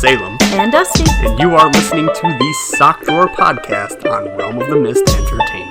Salem. And Dusty. And you are listening to the Sock Drawer Podcast on Realm of the Mist Entertainment.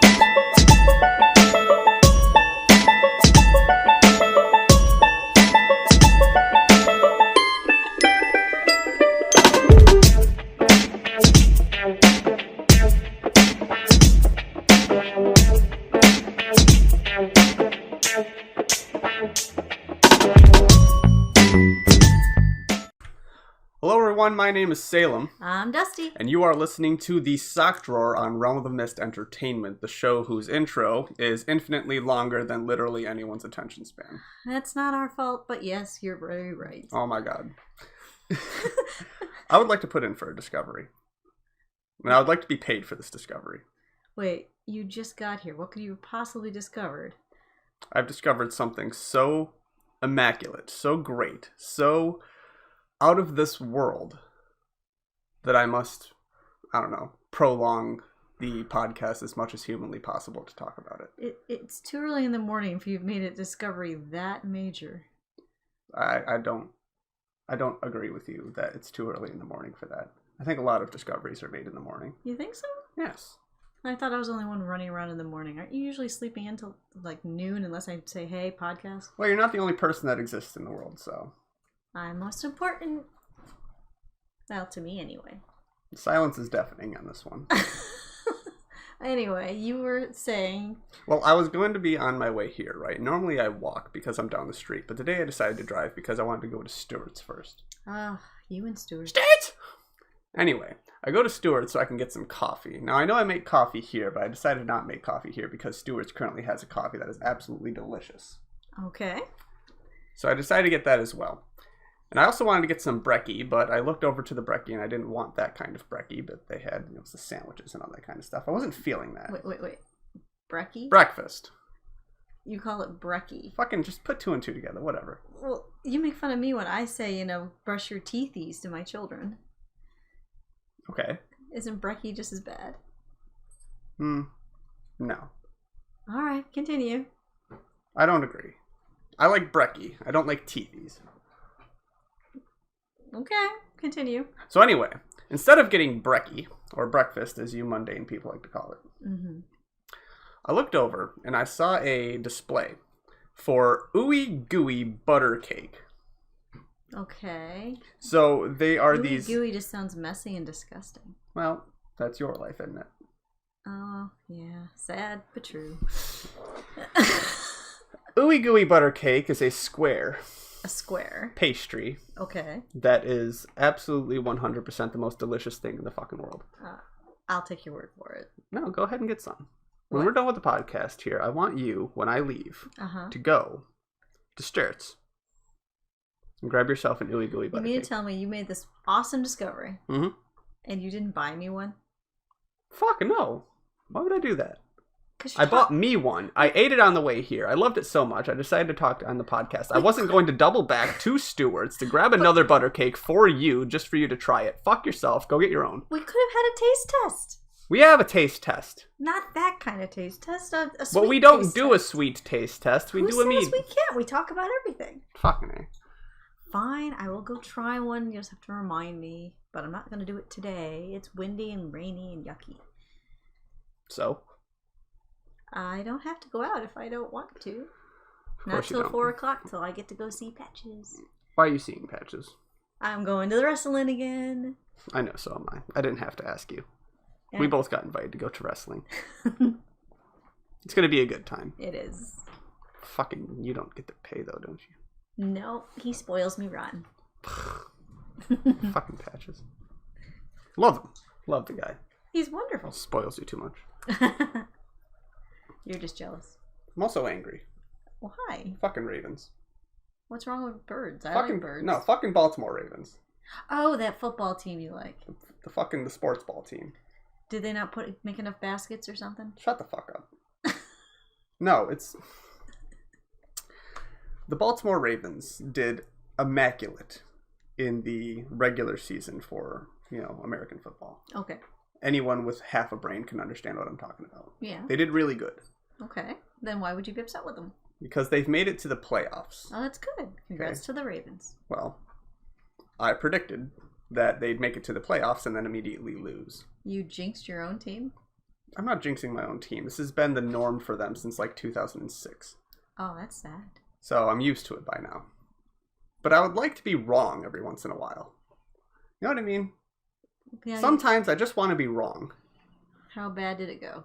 My name is Salem. I'm Dusty. And you are listening to the Sock Drawer on Realm of the Mist Entertainment, the show whose intro is infinitely longer than literally anyone's attention span. That's not our fault, but yes, you're very right. Oh my god. I would like to put in for a discovery. And I would like to be paid for this discovery. Wait, you just got here. What could you have possibly discovered? I've discovered something so immaculate, so great, so out of this world that I must, prolong the podcast as much as humanly possible to talk about it. It's too early in the morning if you've made a discovery that major. I don't agree with you that it's too early in the morning for that. I think a lot of discoveries are made in the morning. You think so? Yes. I thought I was the only one running around in the morning. Aren't you usually sleeping until like noon unless I say, hey, podcast? Well, you're not the only person that exists in the world, so. I'm most important. Well, to me anyway. Silence is deafening on this one. Anyway, you were saying... Well, I was going to be on my way here, right? Normally I walk because I'm down the street, but today I decided to drive because I wanted to go to Stewart's first. You and Stewart. Stewart's! Anyway, I go to Stewart's so I can get some coffee. Now, I know I make coffee here, but I decided not to make coffee here because Stewart's currently has a coffee that is absolutely delicious. Okay. So I decided to get that as well. And I also wanted to get some brekkie, but I looked over to the brekkie and I didn't want that kind of brekkie, but they had, the sandwiches and all that kind of stuff. I wasn't feeling that. Wait. Brekkie? Breakfast. You call it brekkie. Fucking just put two and two together, whatever. Well, you make fun of me when I say, brush your teethies to my children. Okay. Isn't brekkie just as bad? No. All right, continue. I don't agree. I like brekkie. I don't like teethies. Okay, continue. So anyway, instead of getting brekkie, or breakfast as you mundane people like to call it, I looked over and I saw a display for ooey gooey butter cake. Okay. So they are ooey these... gooey just sounds messy and disgusting. Well, that's your life, isn't it? Oh, yeah. Sad, but true. Ooey gooey butter cake is a square... A square. Pastry. Okay. That is absolutely 100% the most delicious thing in the fucking world. I'll take your word for it. No, go ahead and get some. When we're done with the podcast here, I want you, when I leave, to go to Stewart's and grab yourself an ooey gooey butter cake. You mean to tell me you made this awesome discovery and you didn't buy me one? Fuck no. Why would I do that? I bought me one. I ate it on the way here. I loved it so much. I decided to talk on the podcast. I wasn't going to double back to Stewart's to grab another butter cake for you, just for you to try it. Fuck yourself. Go get your own. We could have had a taste test. We have a taste test. Not that kind of taste test. A sweet But we don't do test. A sweet taste test. We Who do a meat. says we can't? We talk about everything. Fucking A. Fine, I will go try one. You just have to remind me. But I'm not going to do it today. It's windy and rainy and yucky. So? I don't have to go out if I don't want to. Not till 4 o'clock till I get to go see Patches. Why are you seeing Patches? I'm going to the wrestling again. I know, so am I. I didn't have to ask you. Yeah. We both got invited to go to wrestling. It's going to be a good time. It is. Fucking, you don't get to pay though, don't you? No, he spoils me rotten. Fucking Patches. Love him. Love the guy. He's wonderful. Spoils you too much. You're just jealous. I'm also angry. Why? Fucking Ravens. What's wrong with birds? I like birds. No, fucking Baltimore Ravens. Oh, that football team you like. The sports ball team. Did they not make enough baskets or something? Shut the fuck up. No, it's... The Baltimore Ravens did immaculate in the regular season for, American football. Okay. Anyone with half a brain can understand what I'm talking about. Yeah. They did really good. Okay. Then why would you be upset with them? Because they've made it to the playoffs. Oh, that's good. Congrats to the Ravens. Well, I predicted that they'd make it to the playoffs and then immediately lose. You jinxed your own team? I'm not jinxing my own team. This has been the norm for them since like 2006. Oh, that's sad. So I'm used to it by now. But I would like to be wrong every once in a while. You know what I mean? Yeah, sometimes I just want to be wrong. How bad did it go?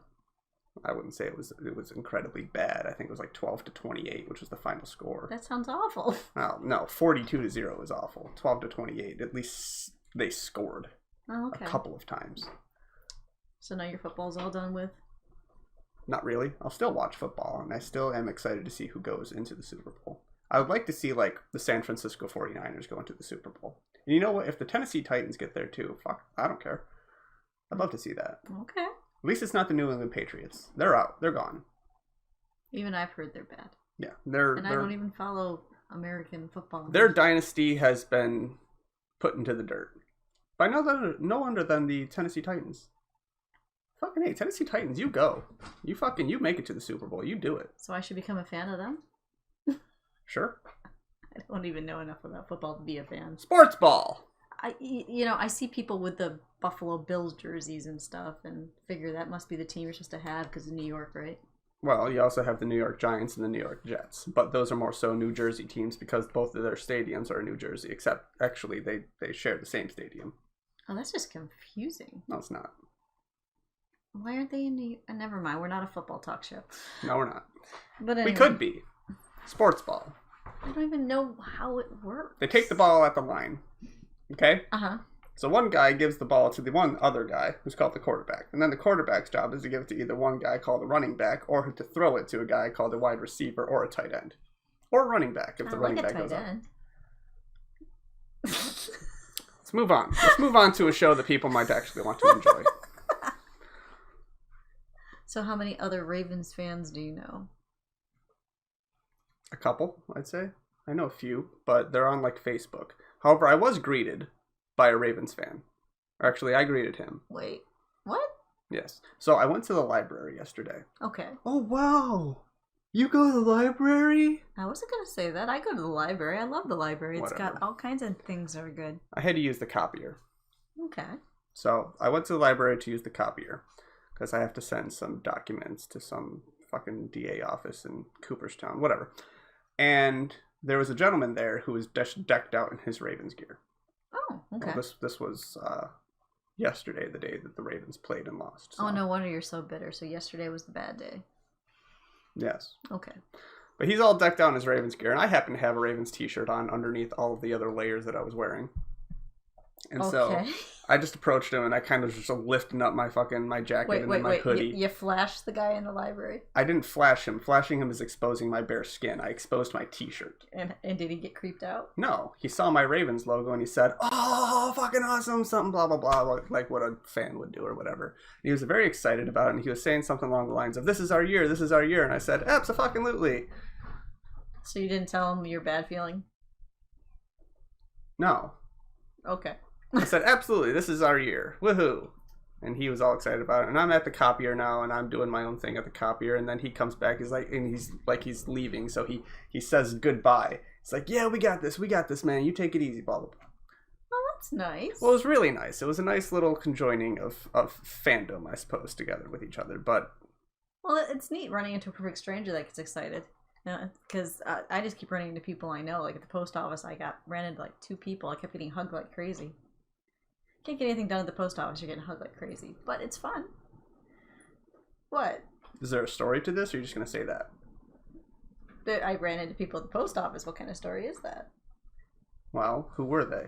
I wouldn't say it was incredibly bad. I think it was like 12-28, which was the final score. That sounds awful. Oh, no, 42-0 is awful. 12-28, at least they scored a couple of times. So now your football's all done with? Not really. I'll still watch football, and I still am excited to see who goes into the Super Bowl. I would like to see, like, the San Francisco 49ers go into the Super Bowl. And you know what? If the Tennessee Titans get there, too, fuck, I don't care. I'd love to see that. Okay. At least it's not the New England Patriots. They're out. They're gone. Even I've heard they're bad. Yeah. I don't even follow American football. Their dynasty has been put into the dirt. By no other than the Tennessee Titans. Fucking hey, Tennessee Titans, you go. You make it to the Super Bowl. You do it. So I should become a fan of them? Sure. I don't even know enough about football to be a fan. Sports ball! I see people with the Buffalo Bills jerseys and stuff and figure that must be the team you're supposed to have because of New York, right? Well, you also have the New York Giants and the New York Jets. But those are more so New Jersey teams because both of their stadiums are in New Jersey, except actually they share the same stadium. Oh, that's just confusing. No, it's not. Why aren't they in New York? Never mind, we're not a football talk show. No, we're not. But anyway. We could be. Sports ball. I don't even know how it works. They take the ball at the line. Okay? Uh-huh. So one guy gives the ball to the one other guy, who's called the quarterback. And then the quarterback's job is to give it to either one guy called a running back, or to throw it to a guy called a wide receiver, or a tight end. Or a running back, if the running back goes up. Let's move on. Let's move on to a show that people might actually want to enjoy. So how many other Ravens fans do you know? A couple, I'd say. I know a few, but they're on, like, Facebook. However, I was greeted by a Ravens fan. Or actually, I greeted him. Wait, what? Yes. So I went to the library yesterday. Okay. Oh, wow. You go to the library? I wasn't going to say that. I go to the library. I love the library. It's got all kinds of things that are good. I had to use the copier. Okay. So I went to the library to use the copier because I have to send some documents to some fucking DA office in Cooperstown, whatever. And there was a gentleman there who was decked out in his Ravens gear. Oh, okay. Well, this was yesterday, the day that the Ravens played and lost. So. Oh, no wonder you're so bitter. So yesterday was the bad day. Yes. Okay. But he's all decked out in his Ravens gear, and I happen to have a Ravens t-shirt on underneath all of the other layers that I was wearing. And so I just approached him, and I kind of just lifting up my jacket and then my hoodie. You flashed the guy in the library? I didn't flash him. Flashing him is exposing my bare skin. I exposed my t-shirt. And did he get creeped out? No. He saw my Ravens logo, and he said, "Oh, fucking awesome," something blah, blah, blah, like what a fan would do or whatever. And he was very excited about it, and he was saying something along the lines of, "This is our year, this is our year." And I said, "Abso-fucking-lutely." So you didn't tell him your bad feeling? No. Okay. I said, "Absolutely, this is our year. Woohoo." And he was all excited about it. And I'm at the copier now, and I'm doing my own thing at the copier. And then he comes back, he's he's leaving. So he says goodbye. It's like, "Yeah, we got this, man. You take it easy, blah, blah, blah." Oh, that's nice. Well, it was really nice. It was a nice little conjoining of fandom, I suppose, together with each other. But well, it's neat running into a perfect stranger that gets excited. Because I just keep running into people I know. Like at the post office, ran into like 2 people. I kept getting hugged like crazy. Can't get anything done at the post office. You're getting hugged like crazy, but it's fun. What? Is there a story to this, or are you just gonna say that? I ran into people at the post office. What kind of story is that? Well, who were they?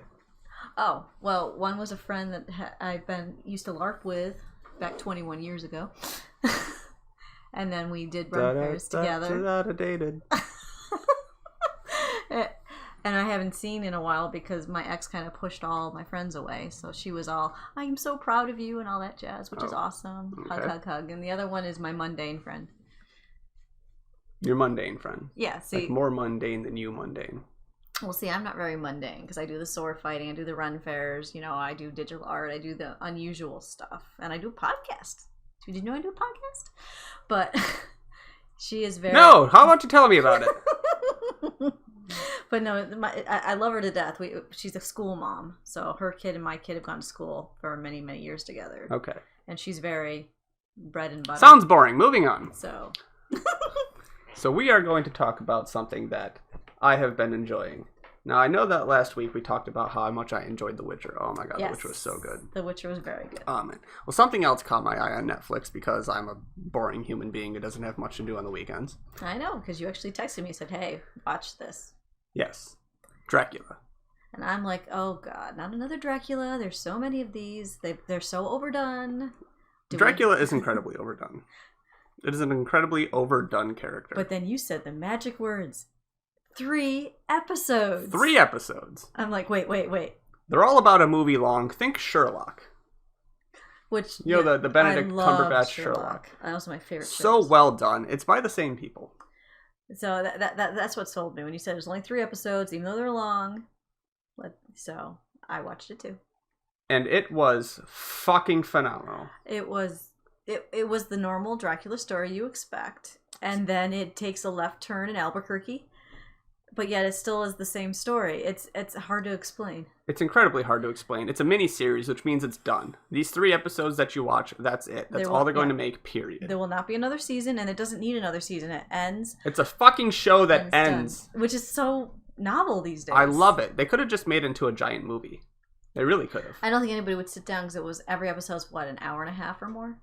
Oh, well, one was a friend that I've used to LARP with back 21 years ago. And then we did run fairs together. Dated. And I haven't seen in a while because my ex kind of pushed all my friends away. So she was all, "I am so proud of you," and all that jazz, which is awesome. Okay. Hug, hug, hug. And the other one is my mundane friend. Your mundane friend? Yeah, see. Like more mundane than you mundane. Well, see, I'm not very mundane because I do the sword fighting, I do the run fairs, I do digital art, I do the unusual stuff, and I do a podcast. Did you know I do a podcast? But she is very... No! How about you tell me about it? But no, I love her to death. She's a school mom, so her kid and my kid have gone to school for many, many years together. Okay. And she's very bread and butter. Sounds boring. Moving on. So. So we are going to talk about something that I have been enjoying. Now, I know that last week we talked about how much I enjoyed The Witcher. Oh my god, yes. The Witcher was so good. The Witcher was very good. Oh, man. Well, something else caught my eye on Netflix because I'm a boring human being who doesn't have much to do on the weekends. I know, because you actually texted me and said, hey, watch this. Yes. Dracula. And I'm like, oh god, not another Dracula. There's so many of these. They're so overdone. Dracula is incredibly overdone. It is an incredibly overdone character. But then you said the magic words. 3 episodes. 3 episodes. I'm like, wait. They're all about a movie long. Think Sherlock. Which, you know, the Benedict Cumberbatch Sherlock. That was my favorite. So well done. It's by the same people. So that's what sold me when you said there's only 3 episodes, even though they're long. So I watched it too. And it was fucking phenomenal. It was the normal Dracula story you expect, and then it takes a left turn in Albuquerque. But yet it still is the same story. It's hard to explain. It's incredibly hard to explain. It's a mini-series, which means it's done. These 3 episodes that you watch, that's it. That's all they're going to make, period. There will not be another season, and it doesn't need another season. It ends. It's a fucking show that ends. Which is so novel these days. I love it. They could have just made it into a giant movie. They really could have. I don't think anybody would sit down because every episode's, what, an hour and a half or more?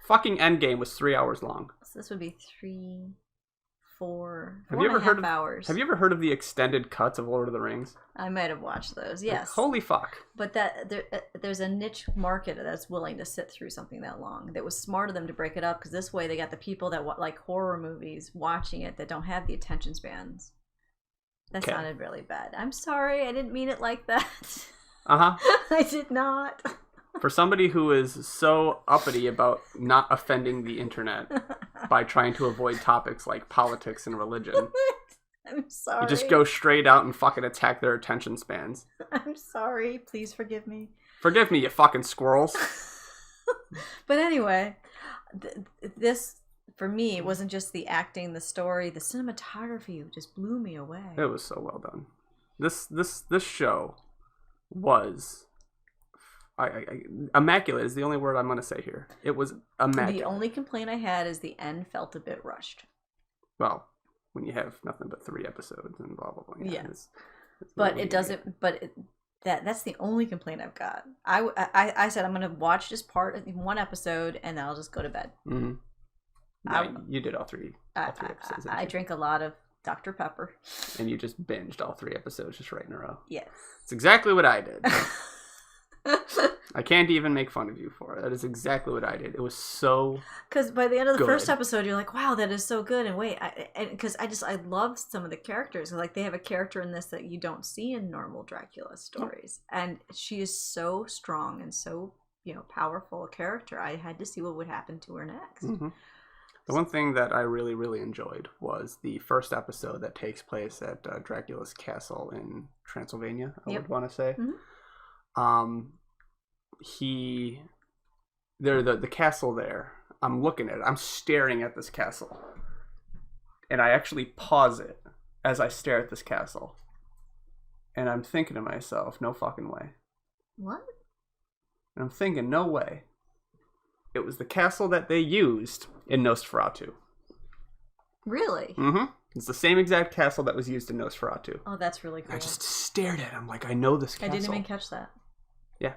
Fucking Endgame was 3 hours long. So this would be 3... 4 have you ever heard of hours. Have you ever heard of the extended cuts of Lord of the Rings? I might have watched those. Yes. Holy fuck! But there's a niche market that's willing to sit through something that long. That was smart of them to break it up because this way they got the people that like horror movies watching it that don't have the attention spans. That sounded really bad. I'm sorry. I didn't mean it like that. I did not. For somebody who is so uppity about not offending the internet by trying to avoid topics like politics and religion. I'm sorry. You just go straight out and fucking attack their attention spans. I'm sorry. Please forgive me. Forgive me, you fucking squirrels. But anyway, this, for me, wasn't just the acting, the story, the cinematography just blew me away. It was so well done. This show was... immaculate is the only word I'm going to say here. It was immaculate. The only complaint I had is the end felt a bit rushed. Well, when you have nothing but 3 episodes and blah blah blah. Yeah. But it doesn't. But that's the only complaint I've got. I said I'm going to watch this part in 1 episode and then I'll just go to bed. Mm-hmm. No, you did all 3 episodes. I drink a lot of Dr. Pepper. And you just binged all 3 episodes just right in a row. Yes. It's exactly what I did. I can't even make fun of you for it. That is exactly what I did. It was so because by the end of the first episode, you're like, "Wow, that is so good." And wait, because I love some of the characters. Like they have a character in this that you don't see in normal Dracula stories, and she is so strong and so powerful a character. I had to see what would happen to her next. Mm-hmm. The one thing that I really, really enjoyed was the first episode that takes place at Dracula's castle in Transylvania. I would want to say. Mm-hmm. The castle there, I'm looking at it, I'm staring at this castle, and I actually pause it as I stare at this castle, and I'm thinking to myself, no fucking way. What? And I'm thinking, no way. It was the castle that they used in Nosferatu. Really? Mm-hmm. It's the same exact castle that was used in Nosferatu. Oh, that's really cool. I just stared at it. I'm like, I know this castle. I didn't even catch that. Yeah.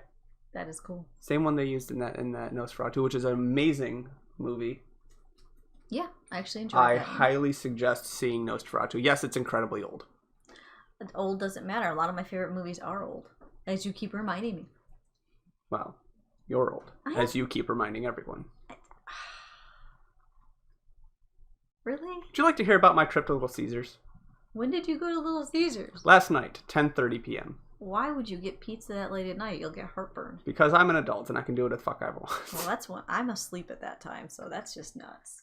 That is cool. Same one they used in that Nosferatu, which is an amazing movie. Yeah, I actually enjoyed it. I highly suggest seeing Nosferatu. Yes, it's incredibly old. Old doesn't matter. A lot of my favorite movies are old, as you keep reminding me. Well, you're old, as you keep reminding everyone. Really? Would you like to hear about my trip to Little Caesars? When did you go to Little Caesars? Last night, 10:30 p.m. Why would you get pizza that late at night? You'll get heartburn. Because I'm an adult and I can do what the fuck I want. Well, that's one. I'm asleep at that time, so that's just nuts.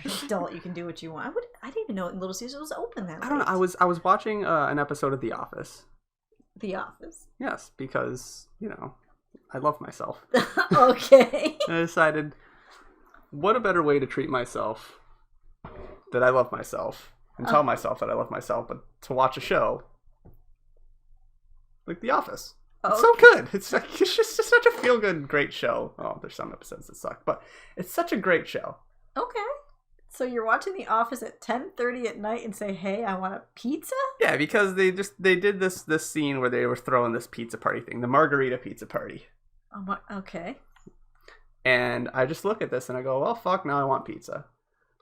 You're an adult. You can do what you want. I didn't even know Little Caesars was open that late. I don't know. I was watching an episode of The Office. The Office? Yes, because, I love myself. Okay. And I decided, what a better way to treat myself that I love myself and tell myself that I love myself, but to watch a show like The Office. It's so good. It's just such a feel-good, great show. Oh, there's some episodes that suck, but it's such a great show. Okay. So you're watching The Office at 10:30 at night and say, "Hey, I want a pizza?" Yeah, because they did this scene where they were throwing this pizza party thing, the margarita pizza party. Oh, okay. And I just look at this and I go, well, fuck, now I want pizza.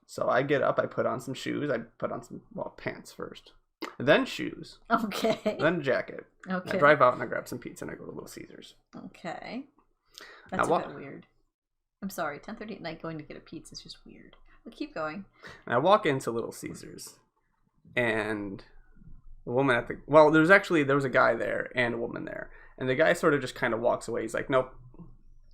So I get up, I put on some shoes, I put on some pants first, then shoes, okay, then a jacket. Okay. I drive out and I grab some pizza and I go to Little Caesars. Okay, that's a bit weird. I'm sorry, 10:30 at night going to get a pizza is just weird. But keep going. And I walk into Little Caesars, and the woman at there was a guy there and a woman there, and the guy sort of just kind of walks away. He's like, nope.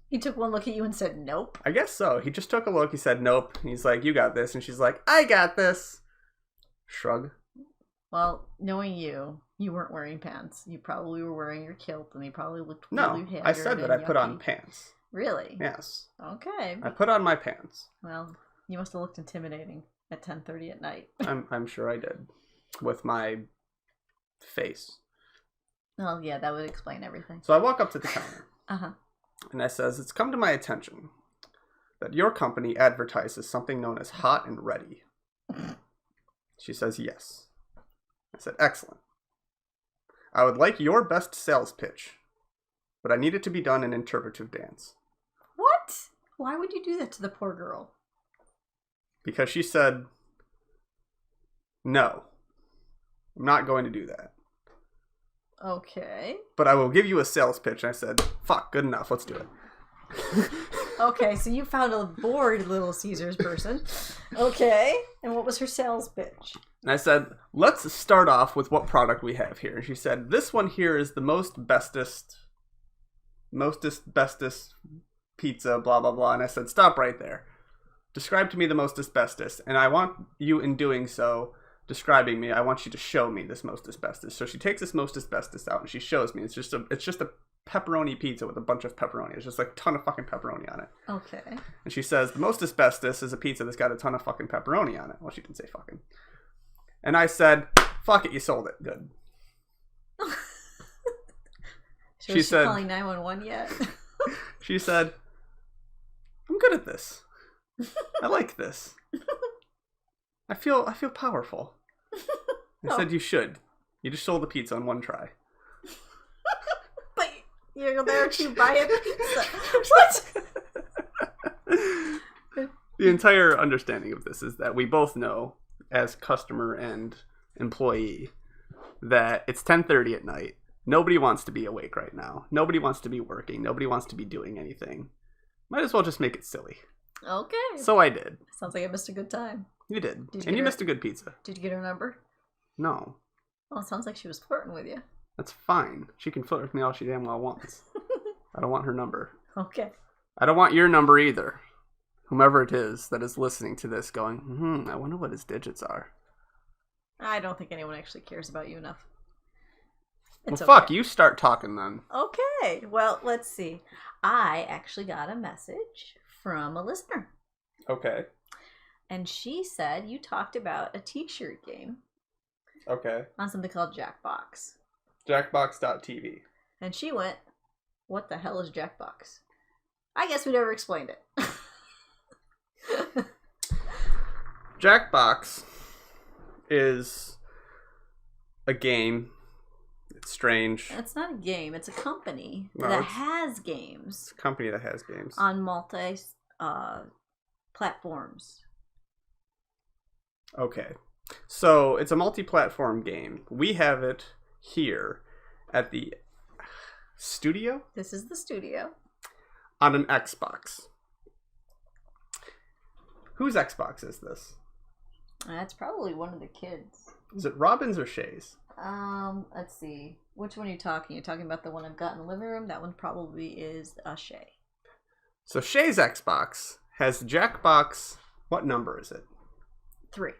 He took one look at you and said, nope. I guess so. He just took a look. He said, nope. And he's like, you got this. And she's like, I got this. Shrug. Well, knowing you weren't wearing pants. You probably were wearing your kilt, and they probably looked really haggard. I said that I put on pants. Really? Yes. Okay. I put on my pants. Well, you must have looked intimidating at 10:30 at night. I'm sure I did. With my face. Well, yeah, that would explain everything. So I walk up to the counter. Uh-huh. And I says, it's come to my attention that your company advertises something known as Hot and Ready. She says, yes. I said, excellent. I would like your best sales pitch, but I need it to be done in interpretive dance. What? Why would you do that to the poor girl? Because she said, no, I'm not going to do that. Okay. But I will give you a sales pitch. And I said, fuck, good enough. Let's do it. Okay, so you found a bored Little Caesars person. Okay. And what was her sales pitch? And I said, let's start off with what product we have here. And she said, this one here is the bestest pizza, blah, blah, blah. And I said, stop right there. Describe to me the most asbestos. And I want you, in doing so, describing me, I want you to show me this most asbestos. So she takes this most asbestos out and she shows me. It's just a pepperoni pizza with a bunch of pepperoni. It's just like a ton of fucking pepperoni on it. Okay. And she says, the most asbestos is a pizza that's got a ton of fucking pepperoni on it. Well, she didn't say fucking. And I said, fuck it, you sold it. Good. So she said, calling 911 yet? She said, I'm good at this. I like this. I feel powerful. I said, you should. You just sold the pizza on one try. But you're there to buy a pizza. What? The entire understanding of this is that we both know, as customer and employee, that it's 10:30 at night. Nobody wants to be awake right now. Nobody wants to be working. Nobody wants to be doing anything. Might as well just make it silly. Okay. So I did. Sounds like I missed a good time. You did. And you missed a good pizza. Did you get her number? No. Well, it sounds like she was flirting with you. That's fine. She can flirt with me all she damn well wants. I don't want her number. Okay. I don't want your number either. Whomever it is that is listening to this going, I wonder what his digits are. I don't think anyone actually cares about you enough. It's fuck, you start talking then. Okay. Well, let's see. I actually got a message from a listener. Okay. And she said you talked about a t-shirt game. Okay. On something called Jackbox. Jackbox.tv. And she went, what the hell is Jackbox? I guess we never explained it. Jackbox is a game. It's strange. It's not a game. It's a company that has games. It's a company that has games. On multi platforms. Okay. So it's a multi-platform game. We have it here at the studio. This is the studio. On an Xbox. Whose Xbox is this? That's probably one of the kids. Is it Robin's or Shay's? Let's see. Which one are you talking? You're talking about the one I've got in the living room? That one probably is Shay. So Shay's Xbox has Jackbox. What number is it? 3.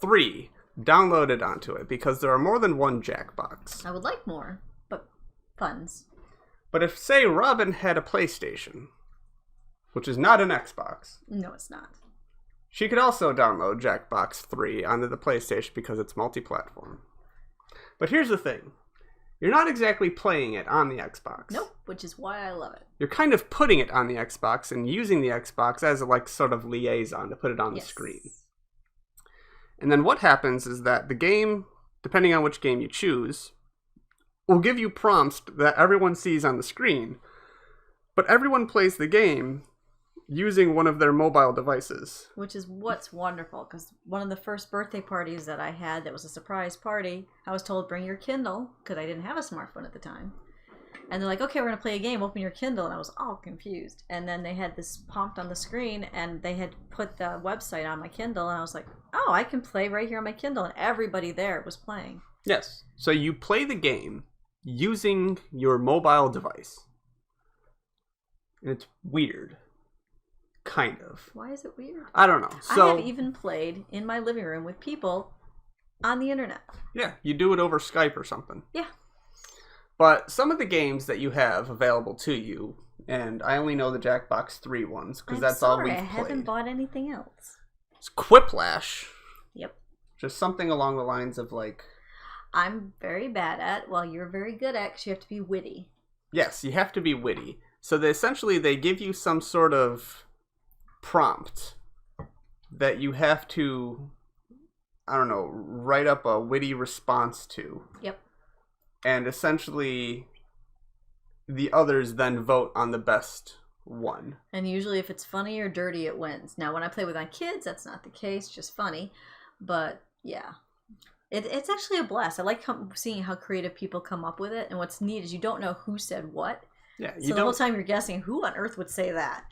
3 downloaded onto it because there are more than one Jackbox. I would like more, but funds. But if, say, Robin had a PlayStation, which is not an Xbox. No, it's not. She could also download Jackbox 3 onto the PlayStation because it's multi-platform. But here's the thing. You're not exactly playing it on the Xbox. Nope, which is why I love it. You're kind of putting it on the Xbox and using the Xbox as a like sort of liaison to put it on the screen. And then what happens is that the game, depending on which game you choose, will give you prompts that everyone sees on the screen. But everyone plays the game using one of their mobile devices. Which is what's wonderful, because one of the first birthday parties that I had that was a surprise party, I was told, bring your Kindle, because I didn't have a smartphone at the time. And they're like, okay, we're going to play a game, open your Kindle. And I was all confused. And then they had this prompt on the screen, and they had put the website on my Kindle, and I was like, oh, I can play right here on my Kindle. And everybody there was playing. Yes. So you play the game using your mobile device. And it's weird. Kind of. Why is it weird? I don't know. So, I have even played in my living room with people on the internet. Yeah, you do it over Skype or something. Yeah. But some of the games that you have available to you, and I only know the Jackbox 3 ones, because that's all we've played. I haven't bought anything else. It's Quiplash. Yep. Just something along the lines of like... I'm very bad at, well, you're very good at, because you have to be witty. Yes, you have to be witty. So they give you some sort of prompt that you have to, I don't know, write up a witty response to. Yep. And essentially, the others then vote on the best one. And usually if it's funny or dirty, it wins. Now, when I play with my kids, that's not the case, just funny. But, yeah. It's actually a blast. I like seeing how creative people come up with it. And what's neat is you don't know who said what. Yeah, so the whole time you're guessing, who on earth would say that?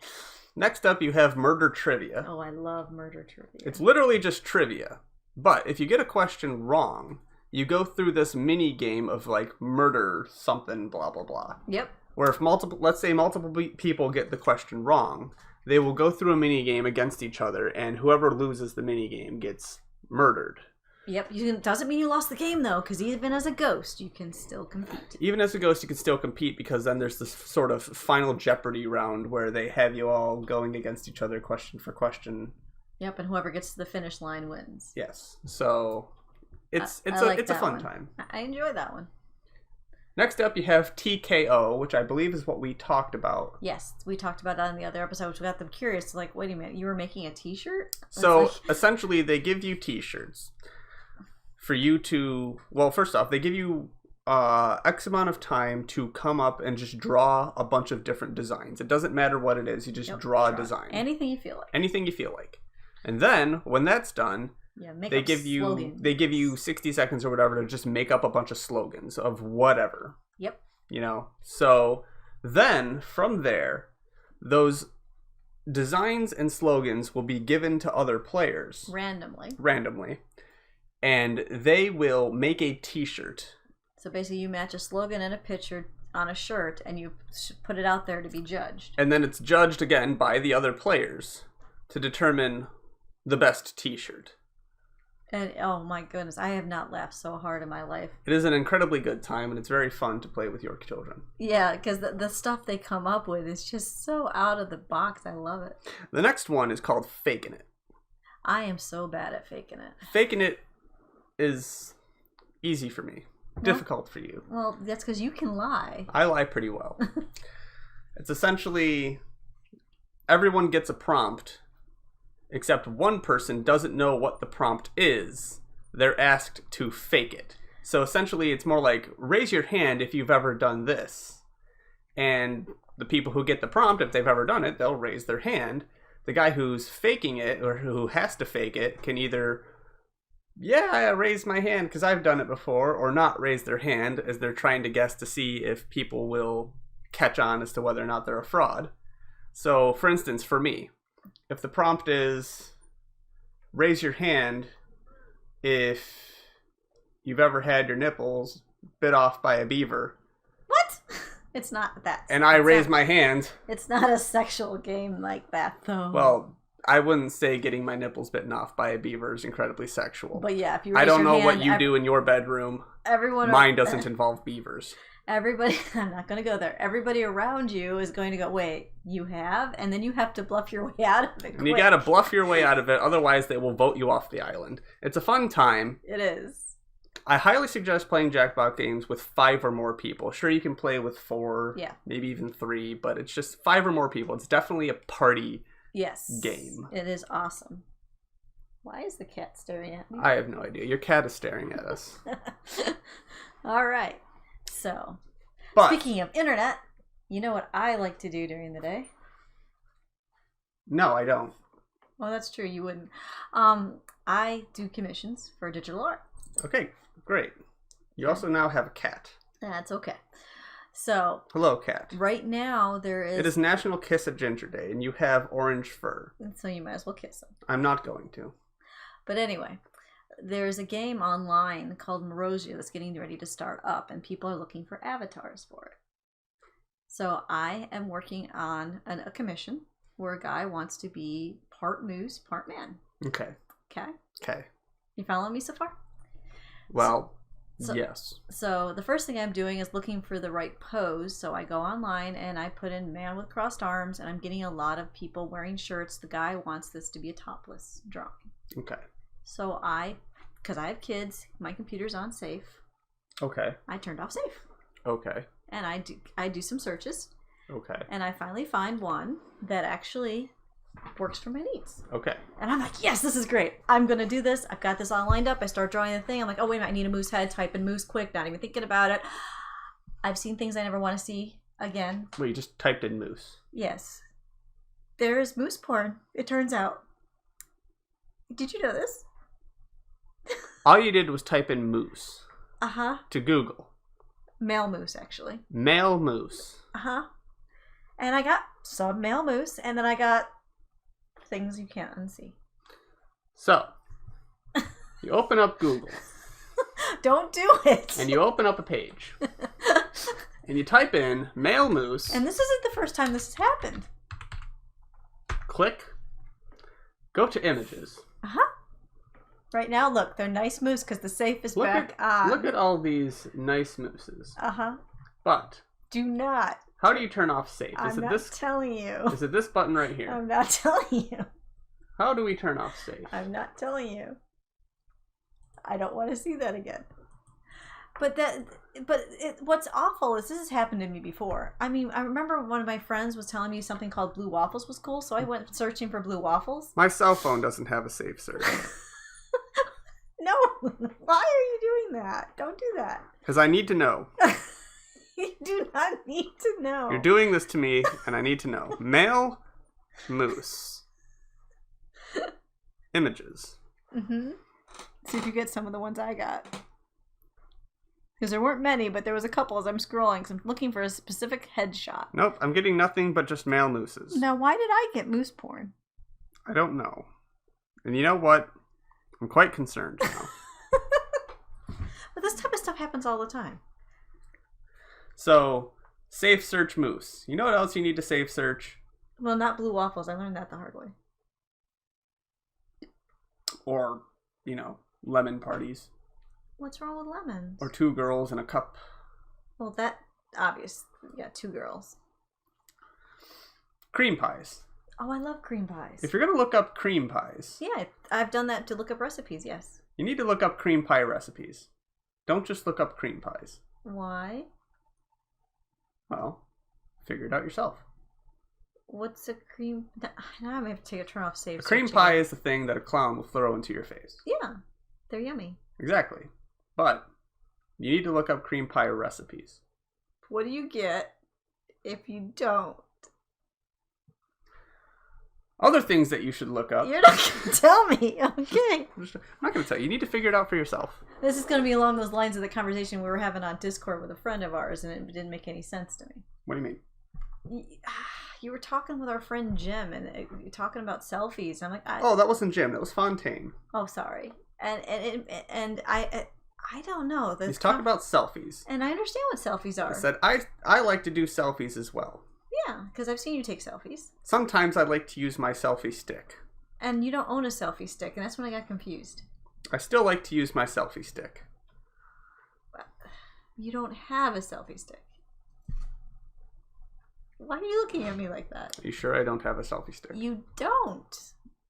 Next up, you have Murder Trivia. Oh, I love Murder Trivia. It's literally just trivia. But if you get a question wrong, you go through this mini game of like murder something, blah, blah, blah. Yep. Where if let's say multiple people get the question wrong, they will go through a mini game against each other, and whoever loses the mini game gets murdered. Yep, doesn't mean you lost the game, though, because even as a ghost, you can still compete. Even as a ghost, you can still compete, because then there's this sort of final Jeopardy round where they have you all going against each other question for question. Yep, and whoever gets to the finish line wins. Yes, so it's a fun time. I enjoy that one. Next up, you have TKO, which I believe is what we talked about. Yes, we talked about that in the other episode, which got them curious. Like, wait a minute, you were making a T-shirt? So, essentially, they give you T-shirts. For you to, well, first off, they give you X amount of time to come up and just draw a bunch of different designs. It doesn't matter what it is, you just draw a design. Anything you feel like. Anything you feel like. And then, when that's done, they give you 60 seconds or whatever to just make up a bunch of slogans of whatever. Yep. You know? So, then, from there, those designs and slogans will be given to other players. Randomly. And they will make a T-shirt. So basically you match a slogan and a picture on a shirt and you put it out there to be judged. And then it's judged again by the other players to determine the best T-shirt. And oh my goodness, I have not laughed so hard in my life. It is an incredibly good time, and it's very fun to play with your children. Yeah, because the stuff they come up with is just so out of the box. I love it. The next one is called Faking It. I am so bad at faking it. Faking It is easy for me. Difficult for you. Well, that's because you can lie. I lie pretty well. It's essentially everyone gets a prompt, except one person doesn't know what the prompt is. They're asked to fake it. So essentially it's more like, raise your hand if you've ever done this. And the people who get the prompt, if they've ever done it, they'll raise their hand. The guy who's faking it, or who has to fake it, can either I raised my hand because I've done it before, or not raise their hand as they're trying to guess to see if people will catch on as to whether or not they're a fraud. So, for instance, for me, if the prompt is, raise your hand if you've ever had your nipples bit off by a beaver. What? It's not that. And I raise my hand. It's not a sexual game like that, though. Well, I wouldn't say getting my nipples bitten off by a beaver is incredibly sexual. But yeah, if you raise I don't your know hand, what you do in your bedroom. Mine doesn't involve beavers. everybody, I'm not going to go there. Everybody around you is going to go, wait, you have? And then you have to bluff your way out of it. And you gotta bluff your way out of it, otherwise they will vote you off the island. It's a fun time. It is. I highly suggest playing Jackpot games with 5 or more people. Sure, you can play with 4, maybe even 3, but it's just 5 or more people. It's definitely a party game. It is awesome. Why is the cat staring at me? I have no idea. Your cat is staring at us. All right. So, speaking of internet, you know what I like to do during the day? No, I don't. Well, that's true. You wouldn't. I do commissions for digital art. Okay, great. You also now have a cat. That's okay. So, hello, cat. Right now, there is... It is National Kiss a Ginger Day, and you have orange fur. So you might as well kiss him. I'm not going to. But anyway, there's a game online called Morosia that's getting ready to start up, and people are looking for avatars for it. So I am working on a commission where a guy wants to be part moose, part man. Okay. Okay. You following me so far? Well, yes. So the first thing I'm doing is looking for the right pose. So I go online and I put in man with crossed arms, and I'm getting a lot of people wearing shirts. The guy wants this to be a topless drawing. Okay. So because I have kids, my computer's on safe. Okay. I turned off safe. Okay. And I do some searches. Okay. And I finally find one that actually works for my needs. Okay. And I'm like, yes, this is great. I'm going to do this. I've got this all lined up. I start drawing the thing. I'm like, oh, wait a minute. I need a moose head. Type in moose quick. Not even thinking about it. I've seen things I never want to see again. Well, you just typed in moose. Yes. There is moose porn, it turns out. Did you know this? All you did was type in moose. Uh-huh. To Google. Male moose, actually. Male moose. Uh-huh. And I got some male moose, and then I got things you can't unsee. So, you open up Google. Don't do it. And you open up a page. And you type in male moose. And this isn't the first time this has happened. Click. Go to images. Uh-huh. Right now, look, they're nice moose because the safe is back on. Look at all these nice mooses. Uh-huh. But. Do not. How do you turn off safe? I'm not telling you. Is it this button right here? I'm not telling you. How do we turn off safe? I'm not telling you. I don't want to see that again. What's awful is this has happened to me before. I mean, I remember one of my friends was telling me something called blue waffles was cool, so I went searching for blue waffles. My cell phone doesn't have a safe search. No, why are you doing that? Don't do that. Because I need to know. You do not need to know. You're doing this to me, and I need to know. Male moose. Images. Mm-hmm. See if you get some of the ones I got. Because there weren't many, but there was a couple as I'm scrolling, so I'm looking for a specific headshot. Nope, I'm getting nothing but just male mooses. Now, why did I get moose porn? I don't know. And you know what? I'm quite concerned now. But this type of stuff happens all the time. So, safe search moose. You know what else you need to safe search? Well, not blue waffles. I learned that the hard way. Or, lemon parties. What's wrong with lemons? Or 2 girls in a cup. Well, that obvious. You got 2 girls. Cream pies. Oh, I love cream pies. If you're going to look up cream pies... Yeah, I've done that to look up recipes, yes. You need to look up cream pie recipes. Don't just look up cream pies. Why? Well, figure it out yourself. What's a cream... Now I'm going to have to turn off save. A cream pie is the thing that a clown will throw into your face. Yeah, they're yummy. Exactly. But you need to look up cream pie recipes. What do you get if you don't? Other things that you should look up. You're not going to tell me. Okay. I'm not going to tell you. You need to figure it out for yourself. This is going to be along those lines of the conversation we were having on Discord with a friend of ours, and it didn't make any sense to me. What do you mean? You were talking with our friend Jim, and you're talking about selfies. I'm like, oh, that wasn't Jim. That was Fontaine. Oh, sorry. And I don't know. He's talking about selfies. And I understand what selfies are. I said, I like to do selfies as well. Yeah, because I've seen you take selfies. Sometimes I like to use my selfie stick. And you don't own a selfie stick, and that's when I got confused. I still like to use my selfie stick. You don't have a selfie stick. Why are you looking at me like that? Are you sure I don't have a selfie stick? You don't.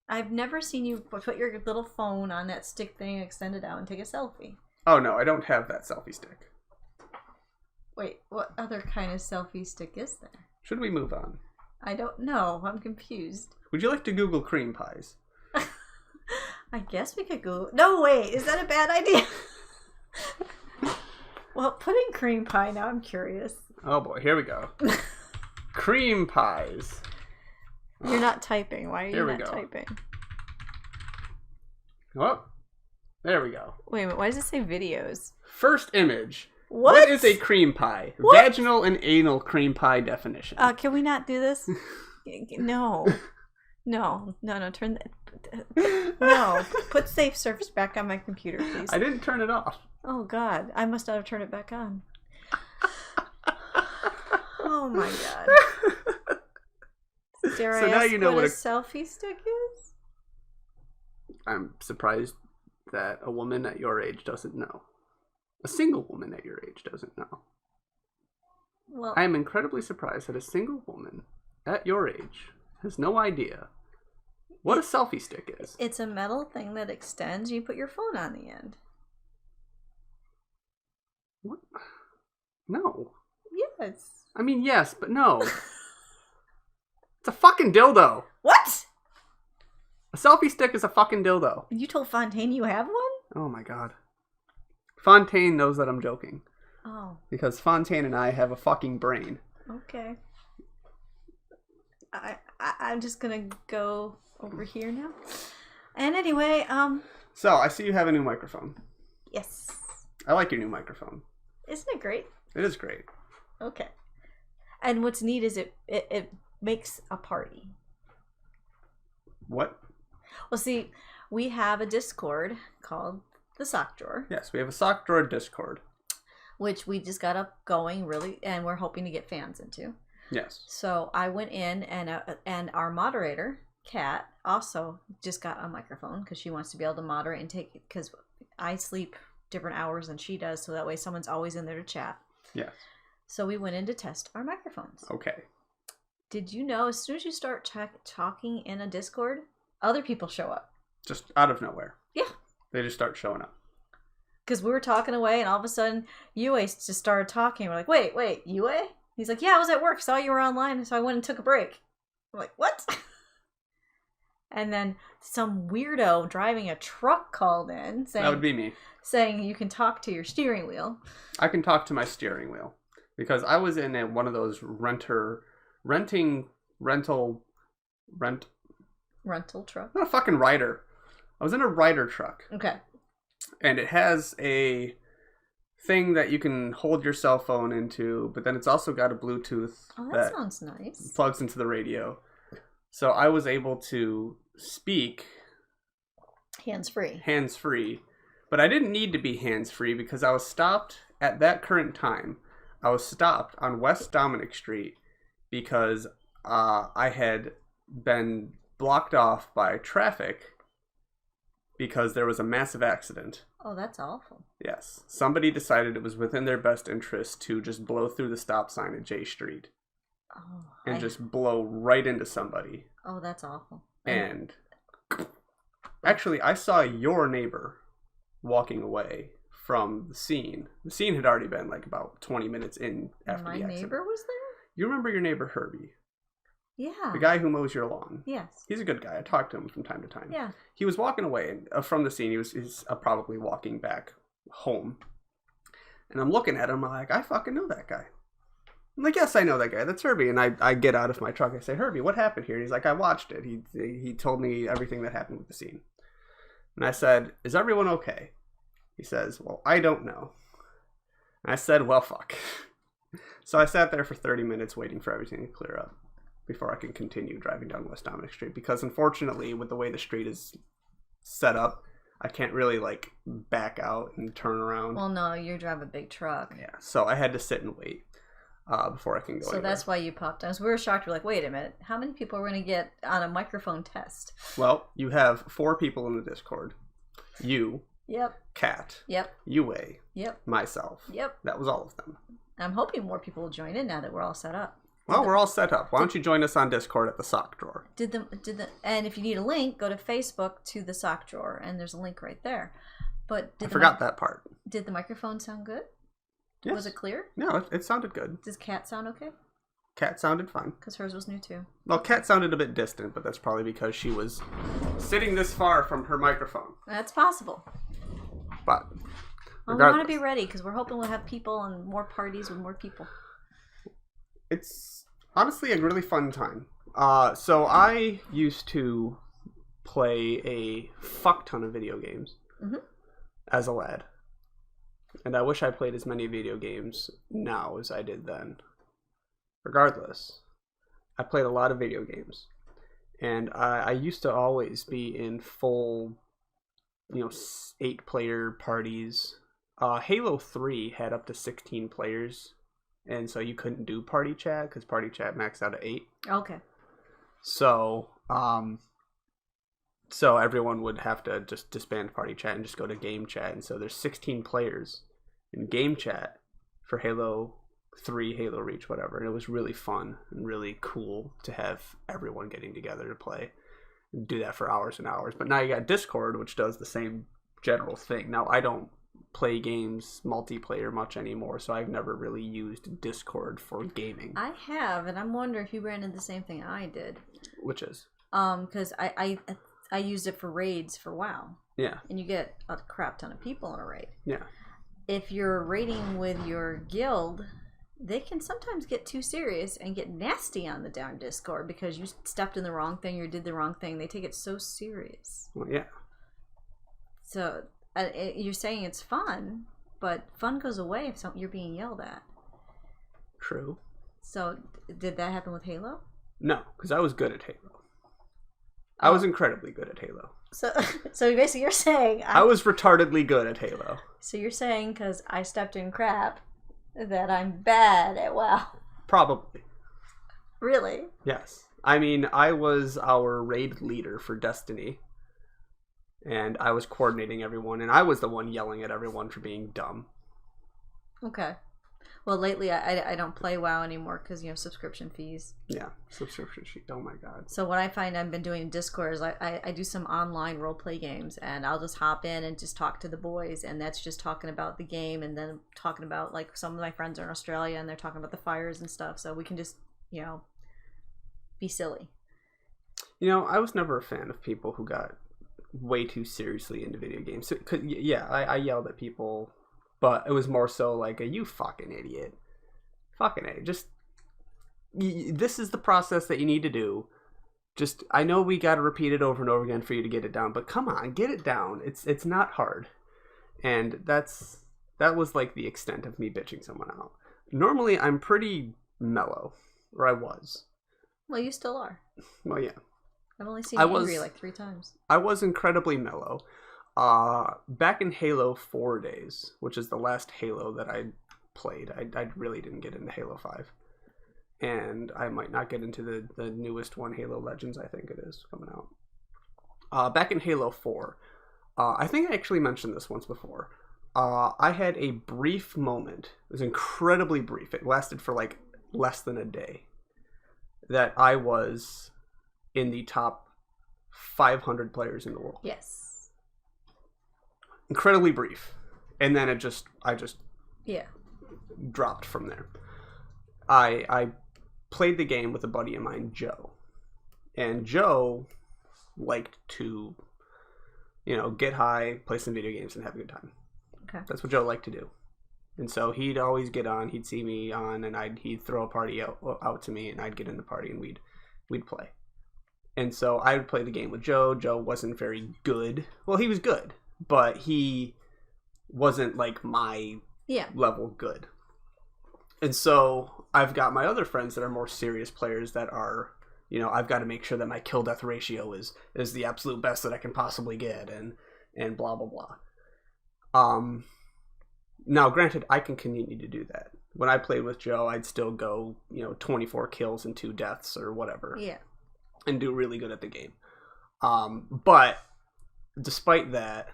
I've never seen you put your little phone on that stick thing, extend it out, and take a selfie. Oh, no, I don't have that selfie stick. Wait, what other kind of selfie stick is there? Should we move on? I don't know. I'm confused. Would you like to Google cream pies? I guess we could Google... No, wait. Is that a bad idea? Well, put in cream pie. Now I'm curious. Oh, boy. Here we go. Cream pies. You're not typing. Why are you not typing? Oh, there we go. Wait a minute. Why does it say videos? First image. What is a cream pie? What? Vaginal and anal cream pie definition. Can we not do this? No. No. Turn that. No. Put Safe Surface back on my computer, please. I didn't turn it off. Oh, God. I must not have turned it back on. Oh, my God. Dare I ask what a selfie stick is? I'm surprised that a woman at your age doesn't know. A single woman at your age doesn't know. Well, I am incredibly surprised that a single woman at your age has no idea what a selfie stick is. It's a metal thing that extends. You put your phone on the end. What? No. Yes. I mean, yes, but no. It's a fucking dildo. What? A selfie stick is a fucking dildo. You told Fontaine you have one? Oh my God. Fontaine knows that I'm joking. Oh. Because Fontaine and I have a fucking brain. Okay. I'm just gonna go over here now. And anyway, So, I see you have a new microphone. Yes. I like your new microphone. Isn't it great? It is great. Okay. And what's neat is it makes a party. What? Well, see, we have a Discord called the Sock Drawer. Yes, we have a Sock Drawer Discord. Which we just got up going, really, and we're hoping to get fans into. Yes. So I went in, and our moderator, Kat, also just got a microphone because she wants to be able to moderate and take it, because I sleep different hours than she does, so that way someone's always in there to chat. Yes. So we went in to test our microphones. Okay. Did you know as soon as you start talking in a Discord, other people show up? Just out of nowhere. Yeah. They just start showing up. Because we were talking away, and all of a sudden, Yue just started talking. We're like, wait, Yue? He's like, yeah, I was at work, saw you were online, so I went and took a break. I'm like, what? And then some weirdo driving a truck called in, saying, that would be me, saying you can talk to your steering wheel. I can talk to my steering wheel. Because I was in one of those rental truck. Not a fucking rider. I was in a rider truck. Okay. And it has a thing that you can hold your cell phone into, but then it's also got a Bluetooth that sounds nice. Plugs into the radio. So I was able to speak hands-free, but I didn't need to be hands-free because I was stopped at that current time. I was stopped on West Dominic Street because I had been blocked off by traffic because there was a massive accident. Oh, that's awful. Yes. Somebody decided it was within their best interest to just blow through the stop sign at J Street. Oh, and just blow right into somebody. Oh, that's awful. And actually, I saw your neighbor walking away from the scene. The scene had already been like about 20 minutes in after the accident. My neighbor was there? You remember your neighbor Herbie? Yeah. The guy who mows your lawn. Yes. He's a good guy. I talk to him from time to time. Yeah. He was walking away from the scene. He's probably walking back home. And I'm looking at him. I'm like, I fucking know that guy. I'm like, yes, I know that guy. That's Herbie. And I get out of my truck. I say, Herbie, what happened here? And he's like, I watched it. He told me everything that happened with the scene. And I said, is everyone okay? He says, well, I don't know. And I said, well, fuck. So I sat there for 30 minutes waiting for everything to clear up before I can continue driving down West Dominic Street. Because unfortunately, with the way the street is set up, I can't really like back out and turn around. Well, no, you drive a big truck. Yeah, so I had to sit and wait before I can go. So anywhere. That's why you popped on. So we were shocked. We're like, wait a minute, how many people are we going to get on a microphone test? Well, you have 4 people in the Discord. You. Yep. Kat. Yep. Yue. Yep. Myself. Yep. That was all of them. I'm hoping more people will join in now that we're all set up. Well, we're all set up. Why don't you join us on Discord at the sock drawer? And if you need a link, go to Facebook to the sock drawer, and there's a link right there. But I forgot that part. Did the microphone sound good? Yes. Was it clear? No, it sounded good. Does Kat sound okay? Kat sounded fine. Because hers was new too. Well, Kat sounded a bit distant, but that's probably because she was sitting this far from her microphone. That's possible. But well, we want to be ready because we're hoping we'll have people and more parties with more people. It's honestly a really fun time. So I used to play a fuck ton of video games as a lad. And I wish I played as many video games now as I did then. Regardless, I played a lot of video games. And I used to always be in full, 8-player parties. Halo 3 had up to 16 players. And so you couldn't do party chat because party chat maxed out at 8. Okay. So, so everyone would have to just disband party chat and just go to game chat. And so there's 16 players in game chat for Halo 3, Halo Reach, whatever. And it was really fun and really cool to have everyone getting together to play and do that for hours and hours. But now you got Discord, which does the same general thing. Now, I don't play games multiplayer much anymore, so I've never really used Discord for gaming. I have, and I'm wondering if you ran into the same thing I did. Which is? Because I used it for raids for WoW. Yeah. And you get a crap ton of people in a raid. Yeah. If you're raiding with your guild, they can sometimes get too serious and get nasty on the darn Discord because you stepped in the wrong thing or did the wrong thing. They take it so serious. Well, yeah. So you're saying it's fun, but fun goes away if you're being yelled at. True. So did that happen with Halo? No, because I was good at Halo. I was incredibly good at Halo. So basically you're saying... I was retardedly good at Halo. So you're saying because I stepped in crap that I'm bad at WoW? Probably. Really? Yes. I mean, I was our raid leader for Destiny. And I was coordinating everyone, and I was the one yelling at everyone for being dumb. Okay. Well, lately I don't play WoW anymore because, subscription fees. Yeah, subscription fee. Oh my god. So what I find I've been doing in Discord is I do some online roleplay games, and I'll just hop in and just talk to the boys, and that's just talking about the game, and then talking about, like, some of my friends are in Australia, and they're talking about the fires and stuff, so we can just, be silly. I was never a fan of people who got way too seriously into video games. So, I yelled at people, but it was more so like you fucking idiot. Fucking idiot. Just, this is the process that you need to do. Just, I know we got to repeat it over and over again for you to get it down, but come on, get it down. It's not hard. And that was like the extent of me bitching someone out. Normally, I'm pretty mellow, or I was. Well, you still are. Well, yeah. I've only seen you angry like 3 times. I was incredibly mellow. Back in Halo 4 days, which is the last Halo that I played, I really didn't get into Halo 5. And I might not get into the newest one, Halo Legends, I think it is, coming out. Back in Halo 4, I think I actually mentioned this once before. I had a brief moment. It was incredibly brief. It lasted for like less than a day. That I was in the top 500 players in the world. Yes. Incredibly brief. And then I just dropped from there. I played the game with a buddy of mine, Joe. And Joe liked to, get high, play some video games, and have a good time. Okay. That's what Joe liked to do. And so he'd always get on, he'd see me on, and he'd throw a party out to me, and I'd get in the party, and we'd play. And so I would play the game with Joe. Joe wasn't very good. Well, he was good, but he wasn't like my level good. And so I've got my other friends that are more serious players that are, I've got to make sure that my kill death ratio is the absolute best that I can possibly get, and blah, blah, blah. Now, granted, I can continue to do that. When I played with Joe, I'd still go, 24 kills and 2 deaths or whatever. Yeah. And do really good at the game. But despite that,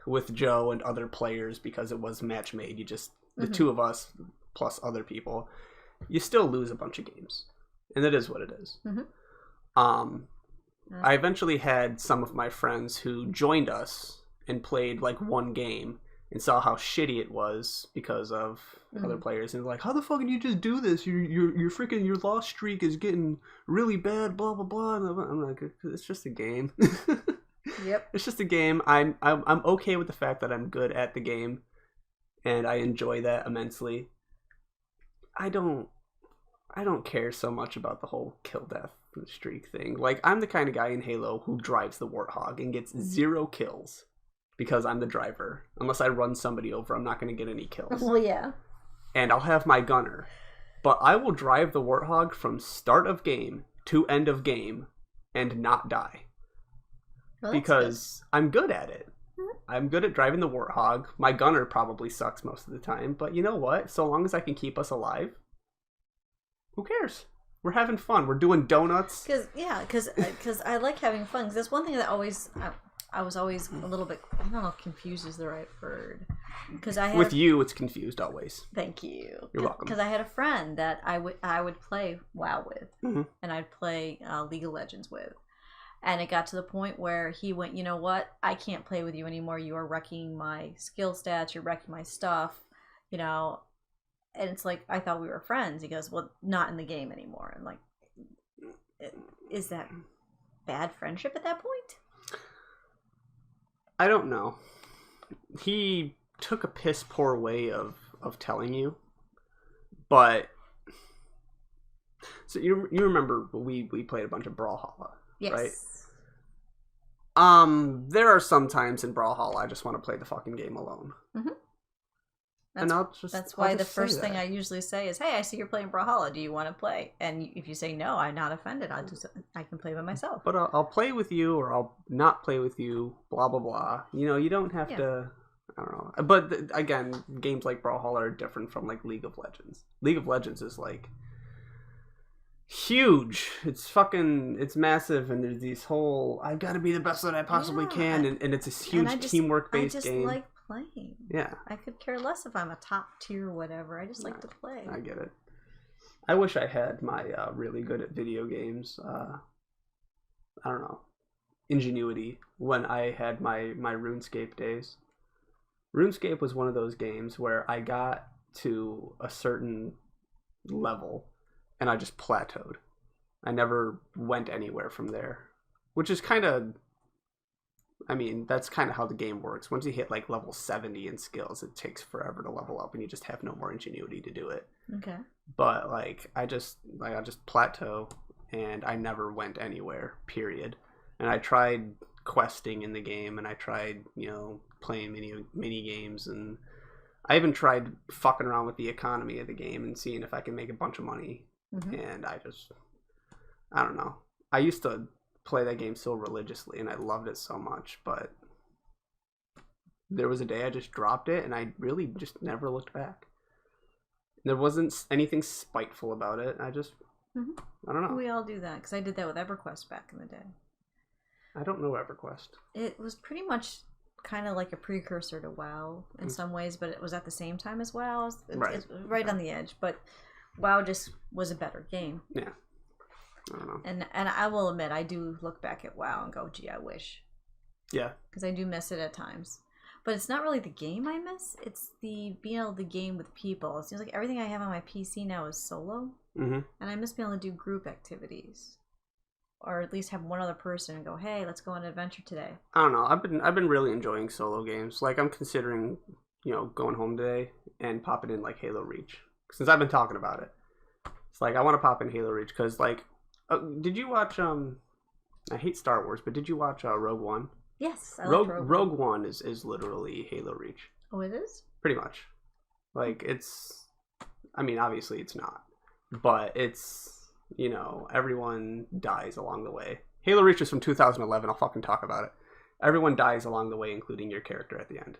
with Joe and other players because it was match made. You just, the two of us plus other people, you still lose a bunch of games. And it is what it is. I eventually had some of my friends who joined us and played like one game and saw how shitty it was because of other players, and like, how the fuck did you just do this? Your freaking your loss streak is getting really bad, blah blah blah. And I'm like, it's just a game. Yep. It's just a game. I'm okay with the fact that I'm good at the game, and I enjoy that immensely. I don't care so much about the whole kill death streak thing. Like, I'm the kind of guy in Halo who drives the Warthog and gets 0 kills because I'm the driver. Unless I run somebody over, I'm not going to get any kills. Well, yeah. And I'll have my gunner, but I will drive the Warthog from start of game to end of game and not die. Well, because good. I'm good at it. I'm good at driving the Warthog. My gunner probably sucks most of the time, but you know what? So long as I can keep us alive, who cares? We're having fun. We're doing donuts. Because I like having fun. Cause that's one thing that I was always a little bit, I don't know if confused is the right word. Because with you, it's confused always. Thank you. You're welcome. Because I had a friend that I would play WoW with, and I'd play League of Legends with. And it got to the point where he went, you know what? I can't play with you anymore. You are wrecking my skill stats. You're wrecking my stuff. You know, and it's like, I thought we were friends. He goes, well, not in the game anymore. And like, is that bad friendship at that point? I don't know. He took a piss poor way of telling you. But, so you remember we played a bunch of Brawlhalla, yes. Right? There are some times in Brawlhalla I just want to play the fucking game alone. That's why the first thing I usually say is, hey, I see you're playing Brawlhalla. Do you want to play? And if you say no, I'm not offended. I can play by myself. But I'll play with you, or I'll not play with you, blah, blah, blah. You know, you don't have to, I don't know. But again, games like Brawlhalla are different from like League of Legends. League of Legends is like huge. It's massive, and there's these whole, I've got to be the best that I possibly can, and it's a huge teamwork-based game. Like playing. Yeah. I could care less if I'm a top tier or whatever. I just like to play. I get it. I wish I had my really good at video games, I don't know, ingenuity when I had my RuneScape days. RuneScape was one of those games where I got to a certain level and I just plateaued. I never went anywhere from there, which is kind of, I mean, that's kind of how the game works. Once you hit like level 70 in skills, it takes forever to level up and you just have no more ingenuity to do it. Okay. But like I just plateau and I never went anywhere, period. And I tried questing in the game, and I tried, you know, playing mini games, and I even tried fucking around with the economy of the game and seeing if I can make a bunch of money. And I don't know. I used to play that game so religiously and I loved it so much, but there was a day I just dropped it and I really just never looked back. There wasn't anything spiteful about it. I don't know. We all do that, because I did that with EverQuest back in the day. I don't know EverQuest. It was pretty much kind of like a precursor to WoW in some ways, but it was at the same time as WoW. It's right on the edge, but WoW just was a better game. Yeah. I don't know. And I will admit, I do look back at WoW and go, gee, I wish. Yeah. Because I do miss it at times. But it's not really the game I miss. It's the being able to game with people. It seems like everything I have on my PC now is solo. And I miss being able to do group activities. Or at least have one other person and go, hey, let's go on an adventure today. I don't know. I've been really enjoying solo games. Like, I'm considering, you know, going home today and popping in like Halo Reach. Since I've been talking about it. It's like, I want to pop in Halo Reach because, like, did you watch, I hate Star Wars, but did you watch Rogue One? Yes, I like Rogue One is literally Halo Reach. Oh, it is? Pretty much. Like, it's, I mean, obviously it's not. But it's, you know, everyone dies along the way. Halo Reach is from 2011. I'll fucking talk about it. Everyone dies along the way, including your character at the end.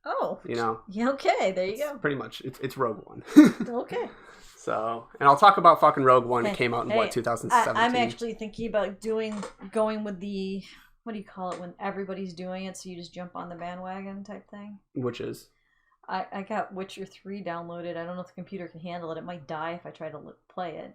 Oh. You know? Yeah, okay, there you go. Pretty much. It's Rogue One. Okay. So, and I'll talk about fucking Rogue One. It came out in, 2017? I'm actually thinking about going with the what do you call it when everybody's doing it, so you just jump on the bandwagon type thing? Which is? I got Witcher 3 downloaded. I don't know if the computer can handle it. It might die if I try to play it.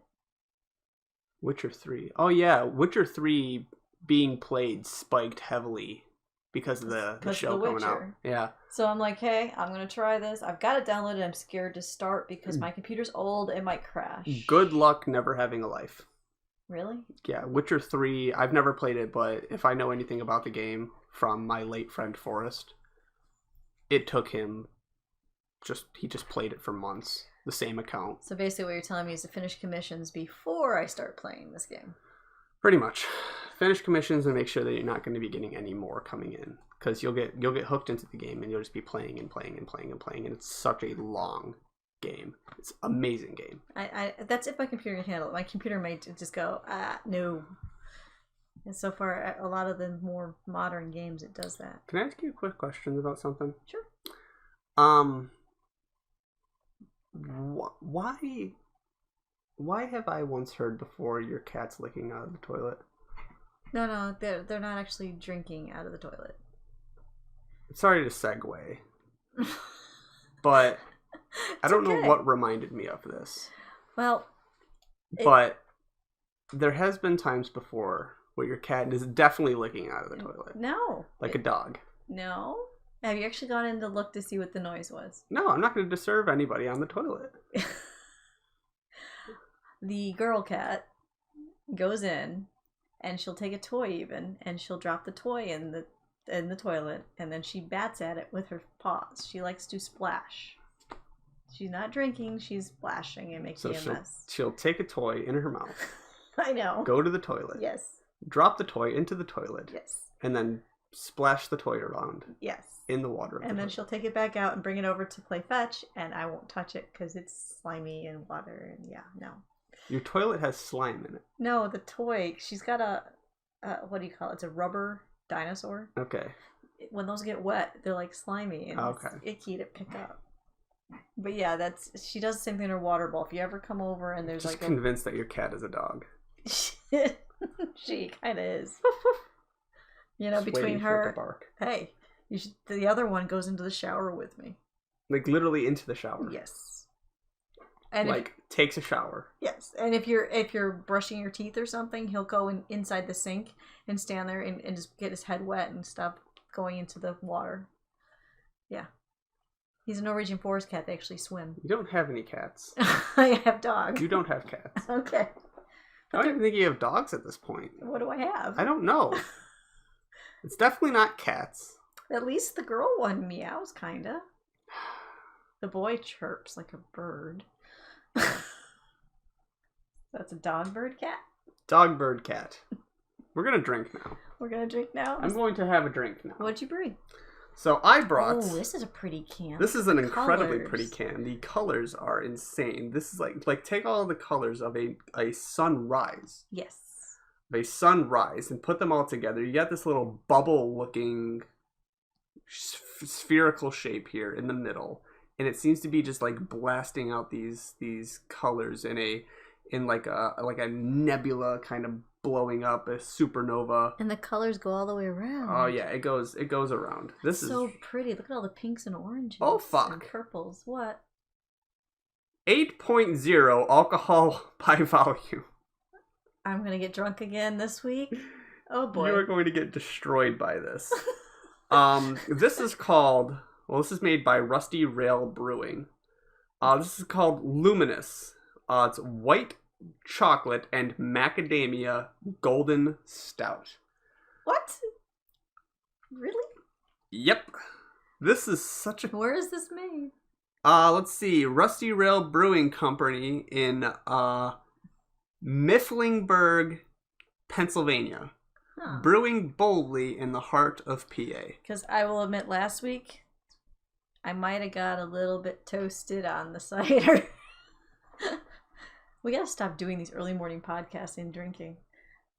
Witcher 3. Oh yeah, Witcher 3 being played spiked heavily because of the show coming out. Yeah. So I'm like, hey, I'm going to try this. I've got it downloaded. I'm scared to start because my computer's old. It might crash. Good luck never having a life. Really? Yeah, Witcher 3, I've never played it, but if I know anything about the game from my late friend Forrest, it took him he just played it for months. The same account. So basically what you're telling me is to finish commissions before I start playing this game. Pretty much. Finish commissions and make sure that you're not going to be getting any more coming in. Because you'll get hooked into the game and you'll just be playing and playing and playing and playing. And it's such a long game. It's an amazing game. That's if my computer can handle it. My computer might just go, no. And so far, a lot of the more modern games, it does that. Can I ask you a quick question about something? Sure. Why have I once heard before your cat's licking out of the toilet? No, they're not actually drinking out of the toilet. Sorry to segue, but I don't know what reminded me of this. Well, but there has been times before where your cat is definitely licking out of the toilet. No. Like a dog. No. Have you actually gone in to look to see what the noise was? No, I'm not going to disturb anybody on the toilet. The girl cat goes in, and she'll take a toy even, and she'll drop the toy in the toilet, and then she bats at it with her paws. She likes to splash. She's not drinking, she's splashing and making a mess. She'll take a toy in her mouth. I know. Go to the toilet. Yes. Drop the toy into the toilet. Yes. And then splash the toy around. Yes. In the water. And then she'll take it back out and bring it over to play fetch, and I won't touch it because it's slimy and water, and no. Your toilet has slime in it. No, the toy, she's got a, what do you call it? It's a rubber dinosaur. Okay. When those get wet, they're like slimy and it's icky to pick up. But yeah, she does the same thing in her water bowl. If you ever come over and there's just convinced that your cat is a dog. She kind of is. Just between her, to bark. Hey, the other one goes into the shower with me. Like literally into the shower. Yes. And takes a shower. Yes, and if you're brushing your teeth or something, he'll go inside the sink and stand there and just get his head wet and stuff going into the water. Yeah. He's a Norwegian forest cat. They actually swim. You don't have any cats. I have dogs. You don't have cats. Okay. I don't even think you have dogs at this point. What do I have? I don't know. It's definitely not cats. At least the girl one meows, kinda. The boy chirps like a bird. That's a dog bird cat? Dog bird cat. We're gonna drink now. We're gonna drink now? I'm going to have a drink now. What'd you bring? So I brought... Oh, this is a pretty can. This is an incredibly pretty can. The colors are insane. This is like take all the colors of a sunrise. Yes. Of a sunrise and put them all together. You got this little bubble-looking spherical shape here in the middle. And it seems to be just like blasting out these colors in like a nebula kind of blowing up, a supernova. And the colors go all the way around. Oh yeah, it goes around. This is so pretty. Look at all the pinks and oranges. Oh fuck. And purples. What? 8.0 alcohol by volume. I'm gonna get drunk again this week. Oh boy. You are going to get destroyed by this. This is called... Well, this is made by Rusty Rail Brewing. This is called Luminous. It's white chocolate and macadamia golden stout. What? Really? Yep. This is such a... Where is this made? Let's see. Rusty Rail Brewing Company in Mifflinburg, Pennsylvania. Huh. Brewing boldly in the heart of PA. Because I will admit, last week... I might have got a little bit toasted on the cider. We gotta stop doing these early morning podcasts and drinking.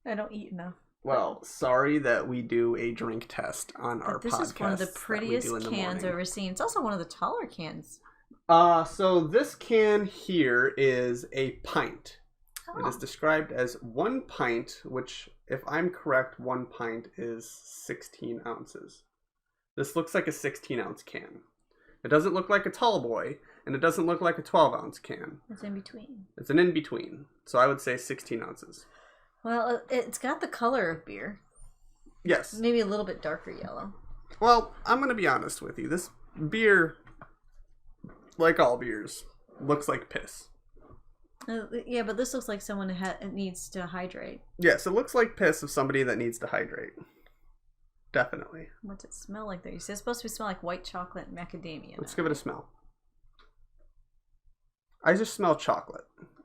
I don't eat enough. Well, sorry that we do a drink test on our podcast. This is one of the prettiest cans I've ever seen. It's also one of the taller cans. So this can here is a pint. Oh. It is described as 1 pint, which, if I'm correct, 1 pint is 16 ounces. This looks like a 16-ounce can. It doesn't look like a tall boy, and it doesn't look like a 12-ounce can. It's in between. It's an in-between, so I would say 16 ounces. Well, it's got the color of beer. Yes. Maybe a little bit darker yellow. Well, I'm going to be honest with you. This beer, like all beers, looks like piss. Yeah, but this looks like someone needs to hydrate. Yes, it looks like piss of somebody that needs to hydrate. Definitely. What's it smell like, though? You said it's supposed to smell like white chocolate and macadamia. Let's give it a smell. I just smell chocolate.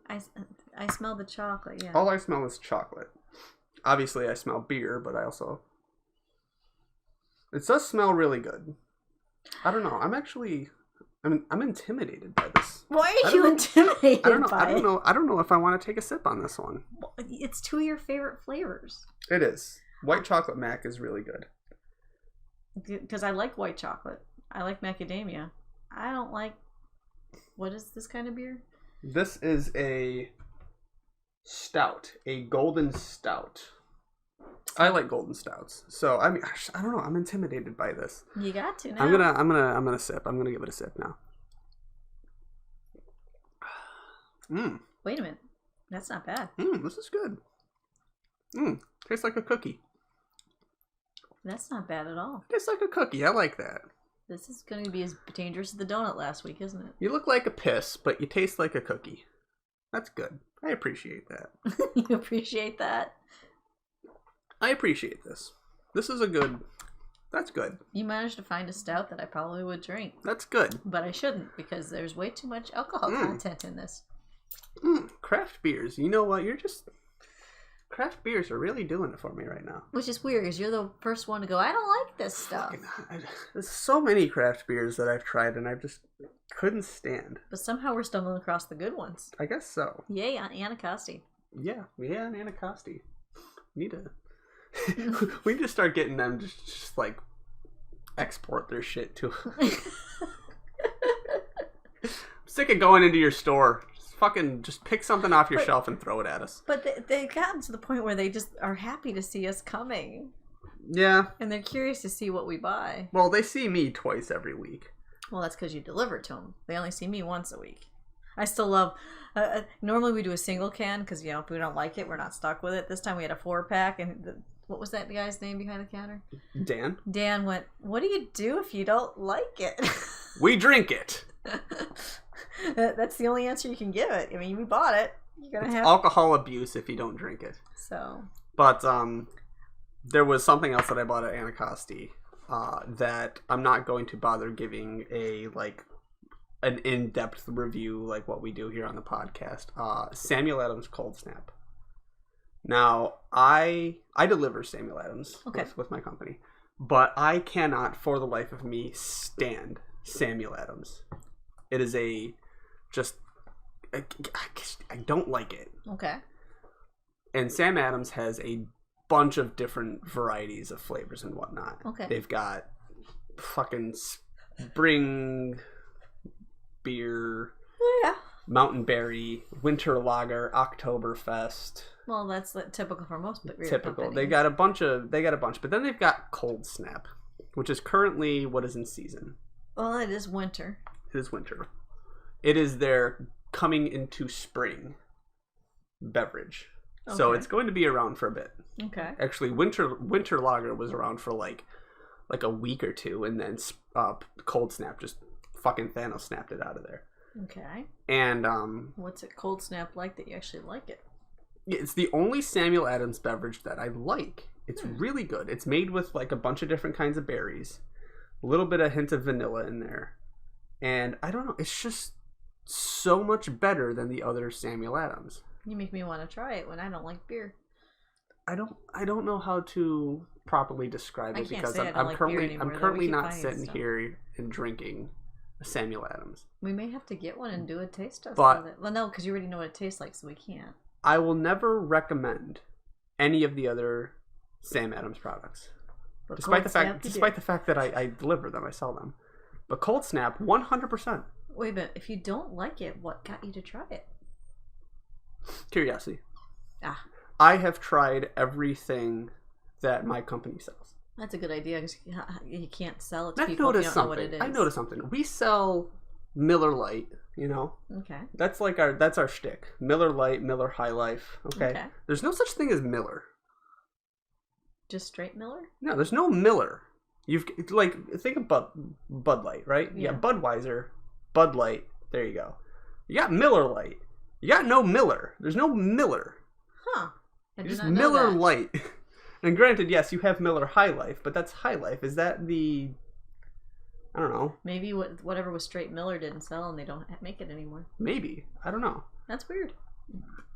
I smell the chocolate, yeah. All I smell is chocolate. Obviously, I smell beer, but I also... It does smell really good. I don't know. I'm intimidated by this. Why are you intimidated by it? I don't know if I want to take a sip on this one. It's 2 of your favorite flavors. It is. White chocolate mac is really good. Because I like white chocolate. I like macadamia. I don't like... What is this kind of beer? This is a stout. A golden stout. I like golden stouts. So, I mean, I don't know. I'm intimidated by this. You got to now. I'm gonna sip. I'm gonna give it a sip now. Wait a minute. That's not bad. This is good. Tastes like a cookie. That's not bad at all. Tastes like a cookie. I like that. This is going to be as dangerous as the donut last week, isn't it? You look like a piss, but you taste like a cookie. That's good. I appreciate that. You appreciate that? I appreciate this. This is a good... That's good. You managed to find a stout that I probably would drink. That's good. But I shouldn't, because there's way too much alcohol content in this. Craft beers. You know what? Craft beers are really doing it for me right now. Which is weird, because you're the first one to go, I don't like this stuff. There's so many craft beers that I've tried, and I just couldn't stand. But somehow we're stumbling across the good ones. I guess so. Yay, on Anacostia. Yeah, and Anacostia. We need to start getting them just like export their shit to. I'm sick of going into your store. Just pick something off your shelf and throw it at us. But they've gotten to the point where they just are happy to see us coming. Yeah. And they're curious to see what we buy. Well, they see me twice every week. Well, that's because you deliver to them. They only see me once a week. I still love... normally we do a single can because, if we don't like it, we're not stuck with it. This time we had a 4-pack and... What was that guy's name behind the counter? Dan. Dan went, what do you do if you don't like it? We drink it. That's the only answer you can give it. I mean, we bought it. You're gonna have alcohol abuse if you don't drink it. So. But there was something else that I bought at Anacostia that I'm not going to bother giving an in-depth review like what we do here on the podcast. Samuel Adams Cold Snap. Now, I deliver Samuel Adams with my company, but I cannot for the life of me stand Samuel Adams. It is I don't like it. Okay. And Sam Adams has a bunch of different varieties of flavors and whatnot. Okay. They've got fucking spring beer, mountain berry, winter lager, Oktoberfest. Well, that's typical for most beer Typical. companies. They got a bunch, but then they've got Cold Snap, which is currently what is in season. Well, it is winter. It is winter. It is their coming into spring beverage. Okay. So it's going to be around for a bit. Okay. Actually, winter lager was around for like a week or two, and then Cold Snap just fucking Thanos snapped it out of there. Okay. And what's it Cold Snap like that you actually like it? It's the only Samuel Adams beverage that I like. It's really good. It's made with like a bunch of different kinds of berries, a little bit of hint of vanilla in there, and I don't know. It's just so much better than the other Samuel Adams. You make me want to try it when I don't like beer. I don't know how to properly describe it because I'm currently not sitting here and drinking a Samuel Adams. We may have to get one and do a taste test with it. Well, no, because you already know what it tastes like, so we can't. I will never recommend any of the other Sam Adams products, despite the fact that I deliver them, I sell them. But Cold Snap, 100%. Wait a minute. If you don't like it, what got you to try it? Curiosity. Ah. I have tried everything that my company sells. That's a good idea because you can't sell it to people if you don't know what it is. I noticed something. We sell Miller Lite, you know? Okay. That's our shtick. Miller Lite, Miller High Life. Okay? There's no such thing as Miller. Just straight Miller? No, there's no Miller. You've think of Bud Light, right? Yeah. Budweiser, Bud Light. There you go. You got Miller Lite. You got no Miller. There's no Miller. Huh. Just Miller Lite. And granted, yes, you have Miller High Life, but that's High Life. Is that the... I don't know. Maybe whatever was straight Miller didn't sell and they don't make it anymore. Maybe. I don't know. That's weird.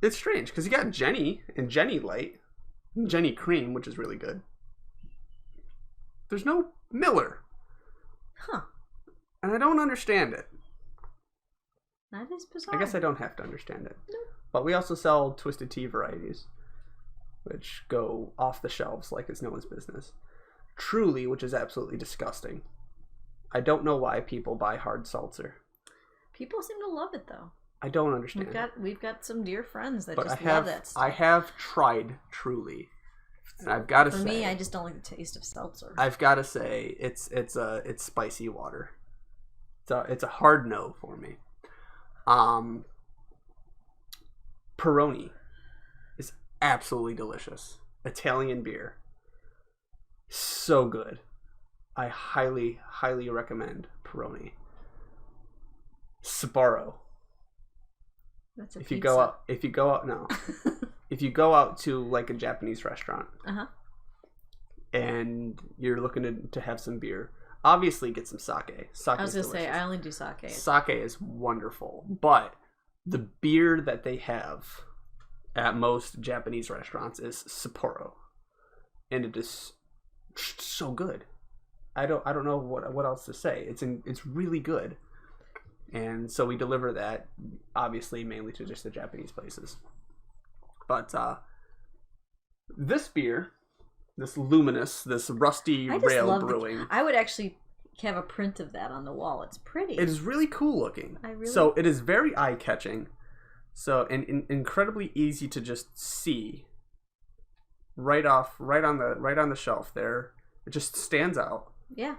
It's strange, because you got Jenny and Jenny Light. Jenny Cream, which is really good. There's no Miller. Huh. And I don't understand it. That is bizarre. I guess I don't have to understand it. No. But we also sell Twisted Tea varieties, which go off the shelves like it's no one's business. Truly, which is absolutely disgusting. I don't know why people buy hard seltzer. People seem to love it, though. I don't understand. We've got some dear friends that but just love that stuff. I have tried Truly. And I've got to say, for me, I just don't like the taste of seltzer. I've got to say, it's spicy water. It's a hard no for me. Peroni is absolutely delicious. Italian beer, so good. I highly, highly recommend Peroni. Sbarro. That's a if pizza. you go out, no. If you go out to like a Japanese restaurant, and you're looking to have some beer, obviously get some sake. Sake. I was gonna say I only do sake. Sake is wonderful, but the beer that they have at most Japanese restaurants is Sapporo, and it is so good. I don't know what else to say. It's really good, and so we deliver that obviously mainly to just the Japanese places. But this beer, this Luminous, this Rusty Rail Brewing, I would actually have a print of that on the wall. It's pretty. It is really cool looking. So it is very eye catching. So and incredibly easy to just see. Right on the shelf there. It just stands out. Yeah.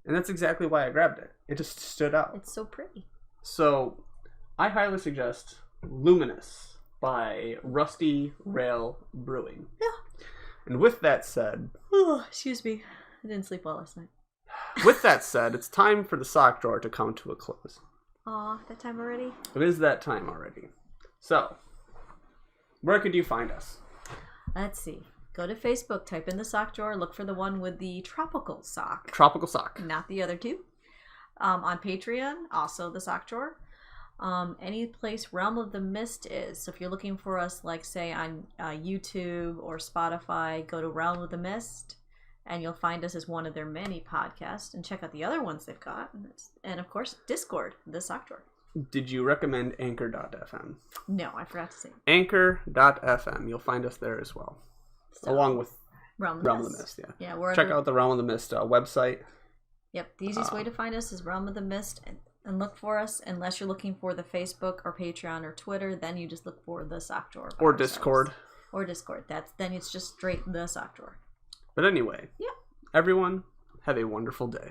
And that's exactly why I grabbed it. It just stood out. It's so pretty. So I highly suggest Luminous by Rusty Rail Brewing. Yeah. And with that said... Oh, excuse me. I didn't sleep well last night. With that said, it's time for the sock drawer to come to a close. Aw, that time already? It is that time already. So, where could you find us? Let's see. Go to Facebook, type in the sock drawer, look for the one with the tropical sock. Tropical sock. Not the other two. On Patreon, also the sock drawer. Any place Realm of the Mist is. So if you're looking for us, like say on YouTube or Spotify, go to Realm of the Mist, and you'll find us as one of their many podcasts. And check out the other ones they've got. And of course, Discord, the sock drawer. Did you recommend Anchor.fm? No, I forgot to say. Anchor.fm. You'll find us there as well. So, along with Realm of the Mist. Yeah. We're check out the Realm of the Mist website. Yep. The easiest way to find us is Realm of the Mist. And look for us, unless you're looking for the Facebook or Patreon or Twitter, then you just look for the sock drawer. Or Discord. Or Discord. Then it's just straight the sock drawer. But anyway, yeah. Everyone, have a wonderful day.